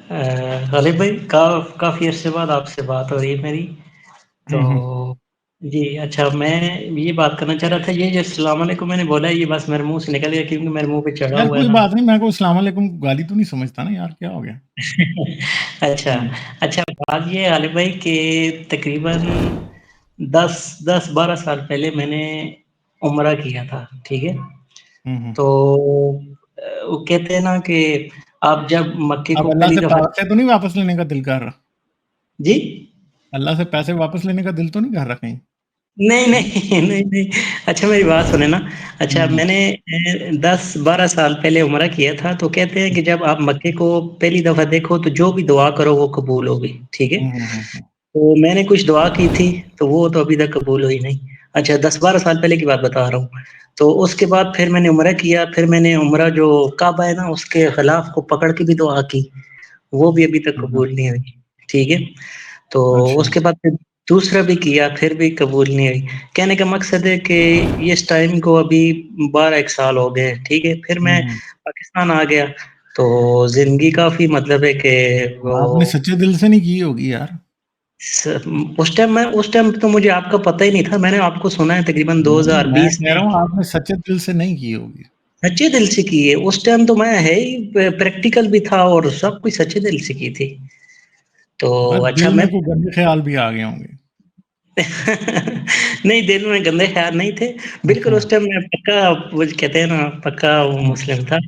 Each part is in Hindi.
हालिद भाई काफ़ी अरसे बाद आपसे बात हो रही है मेरी। तो हम्म। जी अच्छा, मैं ये बात करना चाह रहा था, ये जो अस्सलाम वालेकुम मैंने बोला ये बस मेरे मुंह से निकल गया क्योंकि मेरे मुंह पे चढ़ा यार हुआ है कोई ना। बात नहीं, मैं को अस्सलाम वालेकुम गाली तो नहीं समझता ना यार, क्या हो गया? अच्छा। हम्म। अच्छा, बात ये है हालिद भाई कि तकरीबन 10-12 साल पहले मैंने उम्रा किया था, ठीक है। हम्म। तो वो कहते हैं ना कि आप जब मक्के अब को अल्लाह पहली से दफ़ा। पैसे तो नहीं वापस लेने का दिल कर रहा? जी। अल्लाह से पैसे वापस लेने का दिल तो नहीं कर रहा कहीं? नहीं, हम्म। नहीं, नहीं, नहीं। अच्छा मेरी बात सुने ना। अच्छा हम्म। मैंने 10-12 साल पहले उम्रा किया था, तो कहते हैं कि जब आप मक्के को पहली दफ़ा देखो तो जो भी दुआ करो वो कबूल होगी, ठीक है। हम्म। तो मैंने कुछ दुआ की थी, तो वो तो अभी तक कबूल हुई नहीं। अच्छा 10-12 साल पहले की बात बता रहा हूँ। तो उसके बाद फिर मैंने उम्रा किया, फिर मैंने उम्रा जो काबा है ना उसके ग़िलाफ़ को पकड़ के भी दुआ की, वो भी अभी तक हम्म। कबूल नहीं हुई, ठीक है। तो अच्छा। उसके बाद फिर दूसरा भी किया, फिर भी कबूल नहीं हुई। कहने का मकसद है कि इस टाइम को अभी 12-1 साल हो गए, ठीक है। फिर मैं हम्म। पाकिस्तान आ गया, तो ज़िंदगी काफ़ी मतलब है कि वो आपने सच्चे दिल से नहीं की होगी यार। उस टाइम तो मुझे आपका पता ही नहीं था। मैंने आपको सुना है तकरीबन नहीं, मैं 2020 कह में। रहा हूँ आपने सच्चे दिल से नहीं की होगी। सच्चे दिल से की है, उस टाइम तो मैं है ही प्रैक्टिकल भी था और सब कुछ सच्चे दिल से की थी। तो बस अच्छा दिल मैं में कोई गंदे ख्याल भी आ गए होंगे। नहीं, दिल में गंदे ख़्याल नहीं थे। बिल्कुल अच्छा। उस टाइम मैं पक्का, वो कहते हैं ना पक्का वो हम्म। मुस्लिम था।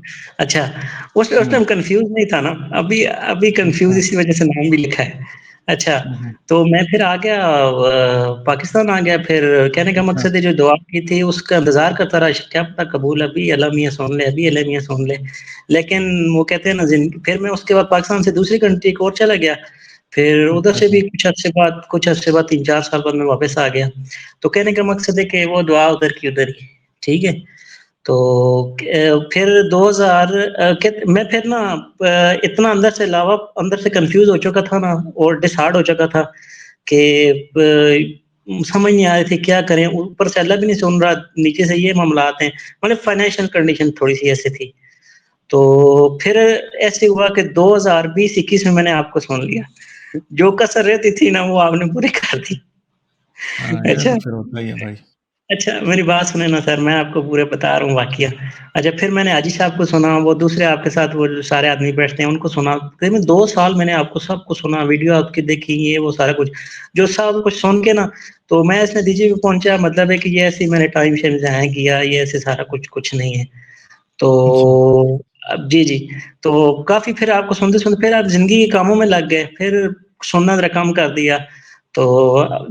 अच्छा, उस हम्म। टाइम कन्फ्यूज़ नहीं था ना, अभी अभी कन्फ्यूज़ अच्छा। इसी वज़ह से नाम भी लिखा है। अच्छा, हम्म। तो मैं फिर आ गया पाकिस्तान आ गया, फिर कहने का अच्छा। मकसद है जो दुआ की थी उसका इंतज़ार करता रहा, क्या पता कबूल अभी अल्लाह मियाँ सुन ले, अभी अल्लाह मियाँ सुन ले। लेकिन वो कहते हैं ना फिर मैं उसके बाद पाकिस्तान से दूसरी कंट्री एक और चला गया। फिर उधर अच्छा। से भी अच्छा। कुछ अरसे बाद 3-4 साल बाद मैं वापस आ गया। तो कहने का मकसद है कि वो दुआ उधर की उधर ही, ठीक है। तो फिर 2000 कहते मैं फिर ना इतना अंदर से कन्फ्यूज़ हो चुका था ना और डिसहार्ड हो चुका था कि समझ नहीं आ रही थी क्या करें? ऊपर से अल्लाह भी नहीं सुन रहा, नीचे से ये मामलात हैं, मतलब फाइनेंशियल कंडीशन थोड़ी-सी ऐसी थी। तो फिर ऐसे हुआ कि 2020-21 में मैंने आपको सुन लिया। जो कसर रहती थी ना वो आपने पूरी कर दी। हाँ यार, अच्छा, वो फिर होता ही है भाई। अच्छा मेरी बात सुने ना सर, मैं आपको पूरा बता रहा हूँ वाक़या। अच्छा फिर मैंने हाजी साहब को सुना, वो दूसरे आपके साथ वो जो सारे आदमी बैठते हैं उनको सुना। करीबन 2 साल मैंने आपको सबको सुना, वीडियो आपकी देखी, ये वो सारा कुछ। जो सब कुछ सुन के ना, तो मैं इस नतीजे पे पहुँचा, मतलब है कि ये ऐसे ही मैंने टाइम-शाइम ज़ाया किया, ये ऐसे सारा कुछ नहीं है। अच्छा। तो अब जी, जी। तो काफ़ी फिर आपको सुनते-सुनते फिर आप ज़िंदगी के कामों में लग गए, फिर सुनना ज़रा कम कर दिया। तो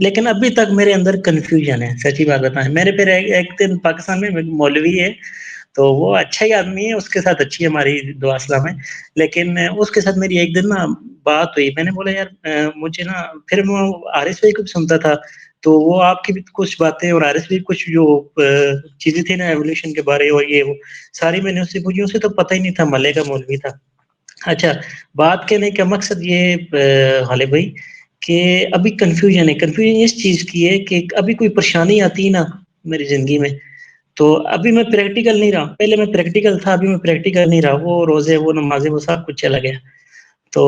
लेकिन अभी तक मेरे अंदर कन्फ्यूज़न है, सच्ची बात बताएँ। मेरे फिर एक एक दिन पाकिस्तान में एक मौलवी है, तो वो अच्छा ही आदमी है, उसके साथ अच्छी हमारी दुआ-सलाम है। लेकिन उसके साथ मेरी एक दिन ना बात हुई, मैंने बोला यार मुझे ना, फिर मैं हारिस भाई को भी सुनता था, तो वो आपकी भी कुछ बातें और हारिस भी कुछ जो चीज़ें थी ना एवोल्यूशन के बारे और ये वो, सारी मैंने उससे पूछी, उसे तो पता ही नहीं था, मल्ले का मौलवी था। अच्छा, बात कहने का मकसद ये हालिद भाई कि अभी कन्फ्यूज़न इस चीज़ की है कि अभी कोई परेशानी आती है ना मेरी ज़िंदगी में, तो अभी मैं प्रैक्टिकल नहीं रहा। पहले मैं प्रैक्टिकल था, अभी मैं प्रैक्टिकल नहीं रहा। वो रोज़े, वो नमाज़ें, वो सब कुछ चला गया। तो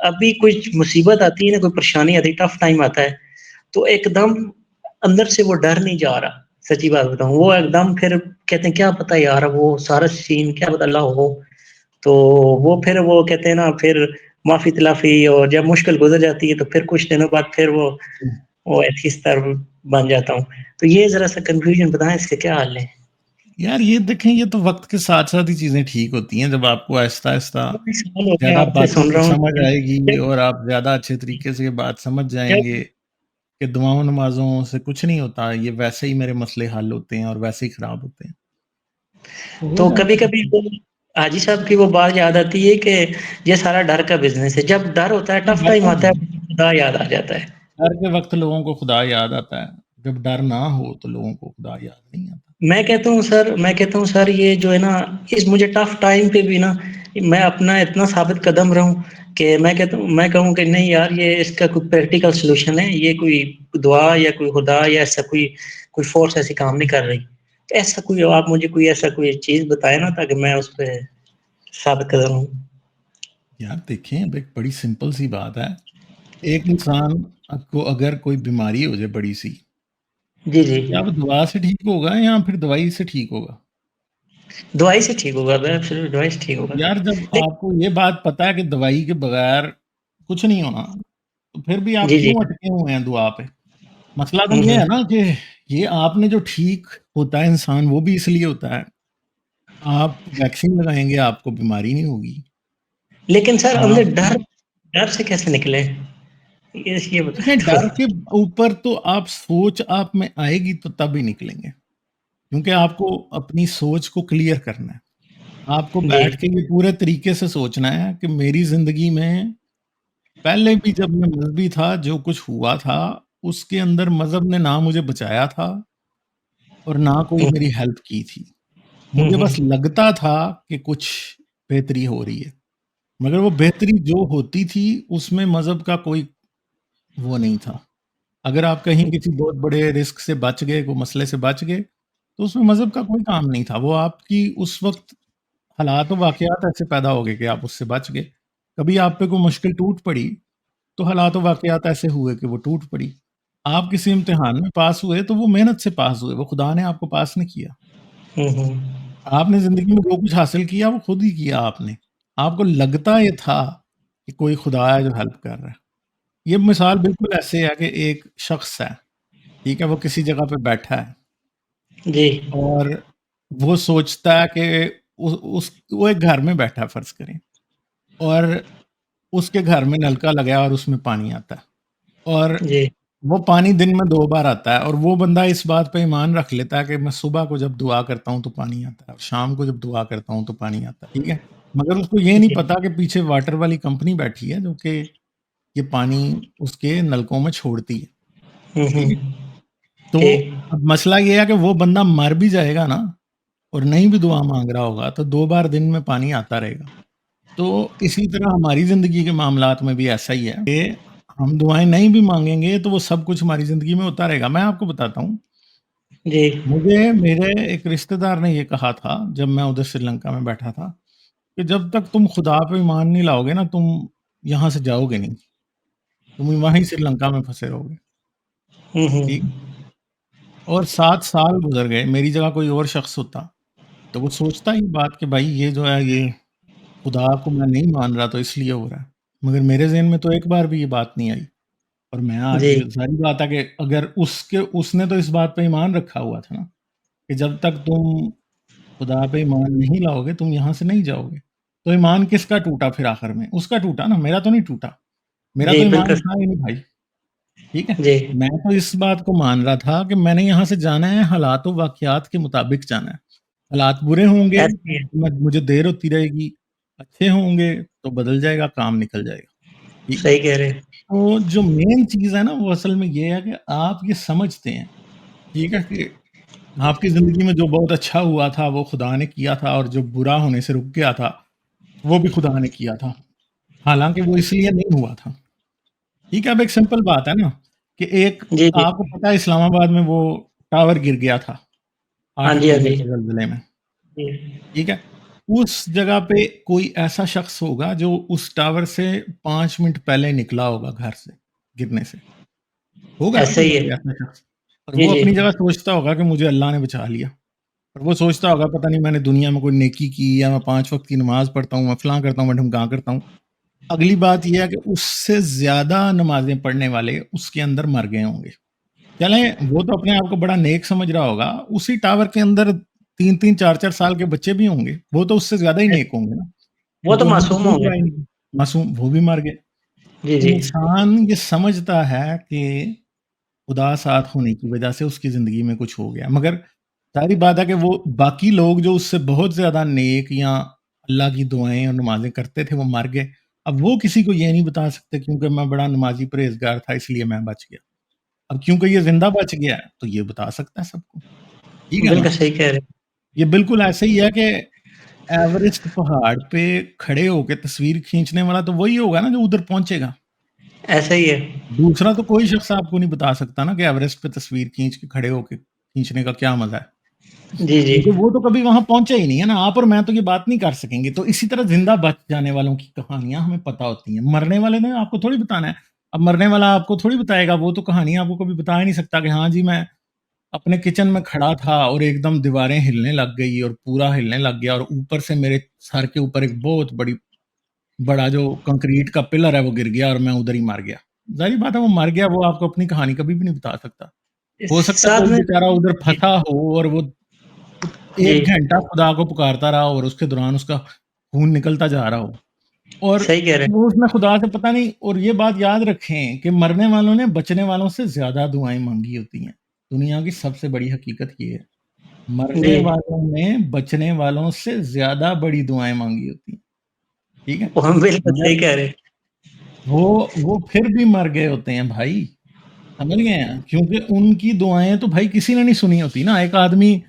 अभी कुछ मुसीबत आती है ना, कोई परेशानी आती है, टफ़ टाइम आता है, तो एकदम अंदर से वो डर नहीं जा रहा, सच्ची बात बताऊँ। वो एकदम फिर कहते हैं क्या पता यार वो सारा सीन क्या पता अल्लाह हो। तो वो फिर वो कहते हैं ना फिर माफ़ी-तलाफ़ी, और जब मुश्किल गुज़र जाती है तो फिर कुछ दिनों बाद फिर वो एथियस्ट तरफ बन जाता हूँ। तो ये ज़रा-सा कन्फ्यूज़न बताएँ, इसके क्या हल है? यार ये देखें, ये तो वक्त के साथ साथ ही चीजें ठीक होती हैं, जब आपको आहिस्ता आहिस्ता 19 साल हो गए ज्यादा आपसे बातों सुन की रहा हूँ। समझ आएगी जब और आप ज्यादा अच्छे तरीके से ये बात समझ जाएंगे जब कि दुआओं नमाजों से कुछ नहीं होता, ये वैसे ही मेरे मसले हल होते हैं और वैसे ही खराब होते हैं, तो हो तो जाता कभी-कभी है। वो हाजी साहब की वो बात याद आती है कि ये सारा डर का बिज़नेस है। जब डर होता है, टफ़ टाइम आता है, खुदा याद आ जाता है। डर के वक्त लोगों को खुदा याद आता है, जब डर ना हो तो लोगों को खुदा याद नहीं आता। मैं कहता हूँ सर ये जो है ना, इस मुझे टफ़ टाइम पे भी ना मैं अपना इतना साबित कदम रहूँ कि मैं कहूँ कि नहीं यार ये इसका कोई प्रैक्टिकल सॉल्यूशन है, ये कोई दुआ या कोई खुदा या ऐसा कोई कोई फ़ोर्स ऐसी काम नहीं कर रही। ऐसा कोई आप मुझे कोई ऐसा कोई चीज़ बताएँ ना ताकि मैं उस पे साबित कदम हूँ। यार देखें, अब एक बड़ी सिंपल सी बात है। एक इंसान को अगर कोई बीमारी हो जाए बड़ी-सी, जी, जी। क्या वो दवा से ठीक होगा या फिर दवाई से ठीक होगा? दवाई से ठीक होगा, एब्सोल्यूट दवाई से ठीक होगा। यार जब लेक आपको ये बात पता है कि दवाई के बगैर कुछ नहीं होना, तो फिर भी आप जी, जी। क्यों अटके हुए हैं दुआ पे? मसला तो हुँ, ये है हुँ। ना कि ये आपने जो ठीक होता है इंसान, वो भी इसलिए होता है। आप वैक्सीन लगाएँगे, आपको बीमारी नहीं होगी। लेकिन सर अंदर आप डर डर से कैसे निकलें? ये देखें, बताएँ डर थोड़ा? के ऊपर तो आप सोच आप में आएगी तो तब ही निकलेंगे, क्योंकि आपको अपनी सोच को क्लियर करना है। आपको जी। बैठ के ये पूरे तरीके से सोचना है कि मेरी ज़िंदगी में पहले भी जब मैं मज़हबी था, जो कुछ हुआ था, उसके अंदर मज़हब ने ना मुझे बचाया था और ना कोई हुँ, मेरी हेल्प की थी। हुँ, मुझे बस हुँ। लगता था कि कुछ बेहतरी हो रही है, मगर वो बेहतरी जो होती थी, उसमें मज़हब का कोई वो नहीं था। अगर आप कहीं किसी बहुत बड़े रिस्क से बच गए, कोई मसले से बच गए, तो उसमें मज़हब का कोई काम नहीं था। वो आपकी उस वक़्त हालात और वाक़यात ऐसे पैदा हो गए कि आप उससे बच गए। कभी आप पे कोई मुश्किल टूट पड़ी, तो हालात और वाक़यात ऐसे हुए कि वो टूट पड़ी। आप किसी इम्तिहान में पास हुए, तो वो मेहनत से पास हुए, वो खुदा ने आपको पास नहीं किया। हुँ, हुँ। आपने ज़िंदगी में जो कुछ हासिल किया, वो खुद ही किया आपने। आपको लगता ये था कि कोई खुदा है जो हेल्प कर रहा है। ये मिसाल बिल्कुल ऐसे है कि एक शख़्स है, ठीक है? वो किसी जगह पे बैठा है जी। और वो सोचता है कि उस वो एक घर में बैठा है फ़र्ज़ करें, और उसके घर में नलका लगा है और उसमें पानी आता है, और जी। वो पानी दिन में 2 बार आता है, और वो बंदा इस बात पे ईमान रख लेता है कि मैं सुबह को जब दुआ करता हूँ तो पानी आता है और शाम को जब दुआ करता हूँ तो पानी आता है, ठीक है? मगर उसको ये नहीं जी। पता कि पीछे वाटर वाली कंपनी बैठी है जो कि ये पानी उसके नलकों में छोड़ती है, हुँ, ठीक है? हुँ। तो ठीक। अब मसला ये है कि वो बंदा मर भी जाएगा ना, और नहीं भी दुआ माँग रहा होगा, तो 2 बार दिन में पानी आता रहेगा। तो इसी तरह हमारी ज़िंदगी के मामलात में भी ऐसा ही है कि हम दुआएँ नहीं भी माँगेंगे, तो वो सब कुछ हमारी ज़िंदगी में होता रहेगा। मैं आपको बताता हूँ, जी। मुझे मेरे एक रिश्तेदार ने ये कहा था, जब मैं उधर श्रीलंका में बैठा था, कि जब तक तुम खुदा पे ईमान नहीं लाओगे ना, तुम यहाँ से जाओगे नहीं। तुम वहीं श्रीलंका में फँसे रहोगे, हुँ, हुँ। ठीक? और 7 साल गुज़र गए, मेरी जगह कोई और शख़्स होता, तो वो सोचता ये बात कि भाई ये जो है, ये खुदा को मैं नहीं मान रहा तो इसलिए हो रहा है। मगर मेरे ज़हन में तो एक बार भी ये बात नहीं आई। और मैं आज, जी। ज़ाहिर बात है कि अगर उसने तो इस बात पे ईमान रखा हुआ था ना, कि जब तक तुम खुदा पे ईमान नहीं लाओगे, तुम यहाँ से नहीं जाओगे। तो ईमान किसका टूटा फिर आखिर में? उसका टूटा ना, मेरा तो नहीं टूटा। मेरा जी, तो ईमान बिल्कुल। था ही नहीं भाई, ठीक है? जी। मैं तो इस बात को मान रहा था कि मैंने यहाँ से जाना है, हालात और वाक़यात के मुताबिक जाना है। हालात बुरे होंगे, ऐसे ही है। तो मैं मुझे देर होती रहेगी, अच्छे होंगे तो बदल जाएगा, काम निकल जाएगा, ठीक है? सही कह रहे हैं। तो जो मेन चीज़ है ना, वो असल में ये है कि आप ये समझते हैं, ठीक है, कि आपकी ज़िंदगी में जो बहुत अच्छा हुआ था, वो खुदा ने किया था, और जो बुरा होने से रुक गया था, वो भी खुदा ने किया था। हालाँकि वो इसलिए नहीं हुआ था। ठीक है, अब एक सिंपल बात है ना, कि एक जी, जी। आपको पता है इस्लामाबाद में वो टावर गिर गया था, हाँ 8 जी, हाँ अक्टूबर जी। के ज़लज़ले में, जी। ठीक है? उस जगह पे कोई ऐसा शख़्स होगा जो उस टावर से 5 मिनट पहले निकला होगा घर से, गिरने से। होगा ना ऐसा ही कोई है। ऐसा शख़्स, और जी, वो जी। अपनी जगह सोचता होगा कि मुझे अल्लाह ने बचा लिया। और वो सोचता होगा पता नहीं मैंने दुनिया में कोई नेकी की, या मैं 5 वक़्त की नमाज़ पढ़ता हूँ, मैं फलाँ करता हूँ, मैं ढिमकाँ करता हूँ। अगली बात ये है कि उससे ज़्यादा नमाज़ें पढ़ने वाले उसके अंदर मर गए होंगे। चलें, वो तो अपने आप को बड़ा नेक समझ रहा होगा, उसी टावर के अंदर 3-3 4-4 साल के बच्चे भी होंगे, वो तो उससे ज़्यादा ही नेक होंगे ना, वो क्योंकि तो उन्होंने मासूम कोई होंगे। बुराई नहीं की। मासूम वो भी मर गए। जी, जी। इंसान ये समझता है कि खुदा साथ होने की वजह से उसकी ज़िंदगी में कुछ हो गया। मगर ज़ाहिर-सी बात है कि वो बाकी लोग जो उससे बहुत ज़्यादा नेक या अल्लाह की दुआएँ और नमाज़ें करते थे, वो मर गए। अब वो किसी को ये नहीं बता सकते क्योंकि मैं बड़ा नमाज़ी परहेज़गार था इसलिए मैं बच गया। अब क्योंकि ये ज़िंदा बच गया है, तो ये बता सकता है सबको। ठीक है ना? बिल्कुल सही कह रहे हैं। ये बिल्कुल ऐसे ही है कि एवरेस्ट पहाड़ पे खड़े होके तस्वीर खींचने वाला तो वही होगा ना जो उधर पहुँचेगा। ऐसा ही है। दूसरा तो कोई शख़्स आपको नहीं बता सकता ना कि एवरेस्ट पे तस्वीर खींच के खड़े होके खींचने का क्या मज़ा है। जी, जी। क्योंकि वो तो कभी वहाँ पहुँचे ही नहीं है ना, आप और मैं तो ये बात नहीं कर सकेंगे। तो इसी तरह ज़िंदा बच जाने वालों की कहानियाँ हमें पता होती हैं। मरने वाले ने आपको थोड़ी बताना है। अब मरने वाला आपको थोड़ी बताएगा, वो तो कहानी आपको कभी बता ही नहीं सकता कि हाँ जी, मैं अपने किचन में खड़ा था और एकदम दीवारें हिलने लग गई और पूरा हिलने लग गया और ऊपर से मेरे सर के ऊपर एक बहुत बड़ा जो कंक्रीट का पिलर है वो गिर गया और मैं उधर ही मर गया। ज़ाहिर बात है वो मर गया, वो आपको अपनी कहानी कभी भी नहीं बता सकता। हो सकता है साथ कोई में बेचारा उधर जी, फँसा हो और वो जी, 1 घंटा खुदा को पुकारता रहा और उसके दौरान उसका खून निकलता जा रहा हो और सही कह रहे हैं। वो उसने खुदा से पता नहीं। और ये बात याद रखें कि मरने वालों ने बचने वालों से ज़्यादा दुआएँ माँगी होती हैं। दुनिया की सबसे बड़ी हकीकत ये है। मरने जी, वालों ने बचने वालों से ज़्यादा बड़ी दुआएँ माँगी होती हैं, ठीक है? वो हम बिल्कुल मगर सही कह रहे हैं। वो वो फिर भी मर गए होते हैं भाई, समझ गए हैं? क्योंकि उनकी दुआएँ तो भाई किसी ने नहीं सुनी होती ना। एक आदमी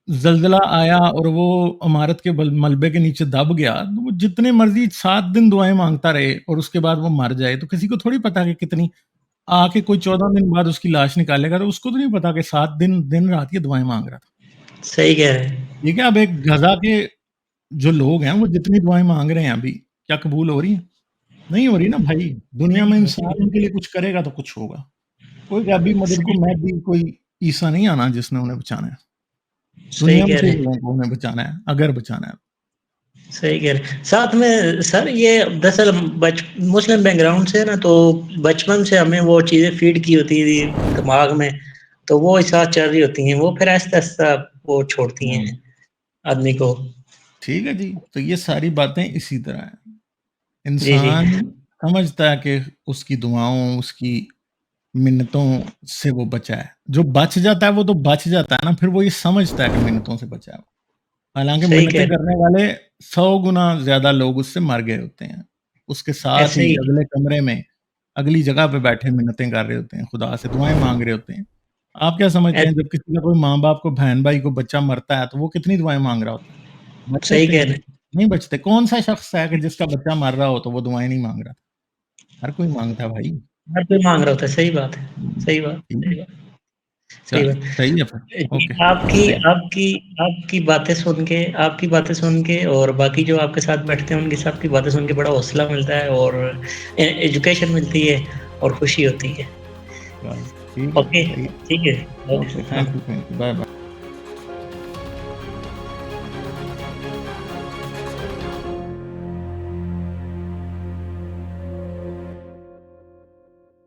ज़लज़ला आया और वो इमारत के बल मलबे के नीचे दब गया, तो वो जितने मर्ज़ी 7 दिन दुआएँ माँगता रहे और उसके बाद वो मर जाए, तो किसी को थोड़ी पता कि कितनी आके कोई 14 दिन बाद उसकी लाश निकालेगा, तो उसको तो नहीं पता कि 7 दिन दिन-रात ये दुआएँ माँग रहा था। सही कह रहे हैं। ठीक है, अब एक गज़ा के जो लोग हैं, वो जितनी दुआएँ माँग रहे हैं अभी, क्या कबूल हो रही हैं? नहीं हो रही ना भाई। दुनिया में इंसान उनके लिए कुछ करेगा तो कुछ होगा। कोई गैबी मदद को सही मेहदी, कोई ईसा नहीं आना जिसने उन्हें बचाना है। सही दुनिया में कह से रहे ही हैं। लोगों को उन्हें बचाना है, अगर बचाना है। सही कह रहे हैं। साथ में सर ये दरअसल हम मुस्लिम बैकग्राउंड से है ना, तो बचपन से हमें वो चीज़ें फ़ीड की होती थी दिमाग में, तो वो एक साथ चल रही होती हैं, वो फिर आहिस्ता-आहिस्ता वो छोड़ती हैं हुँ। आदमी को। ठीक है जी, तो ये सारी बातें इसी तरह हैं। जी, जी। इंसान समझता है कि उसकी दुआओं, उसकी मिन्नतों से वो बचा है। जो बच जाता है वो तो बच जाता है ना, फिर वो ये समझता है कि मिन्नतों से बचा है। हालाँकि सही कह मिन्नतें रहे करने वाले 100 गुना ज़्यादा लोग उससे मर गए होते हैं। उसके हैं। साथ ऐसे ही ही अगले कमरे में, अगली जगह पे बैठे मिन्नतें कर रहे होते हैं, खुदा से दुआएँ माँग रहे होते हैं। आप क्या समझते हैं ऐसे जब किसी का कोई माँ-बाप को, बहन-भाई को बच्चा मरता है, तो वो कितनी दुआएँ माँग रहा होता है? बच सही सकते कह हैं? रहे हैं। नहीं बचते। कौन-सा शख़्स है कि जिसका बच्चा मर रहा हो तो वो दुआएँ नहीं माँग रहा? हर कोई माँगता है भाई। हर कोई माँग रहा होता है, सही बात है। हुँ, सही बात, ठीक है। सही बात, सही चलो, बात। सही है फिर। जी, ओके, आपकी सही है। आपकी आपकी बातें सुन के और बाकी जो आपके साथ बैठते हैं उनकी सबकी बातें सुन के बड़ा हौसला मिलता है और एजुकेशन मिलती है और खुशी होती है। चलो, ठीक है, ओके, सही है। ठीक है। ओके, हाँ। Thank you, bye-bye.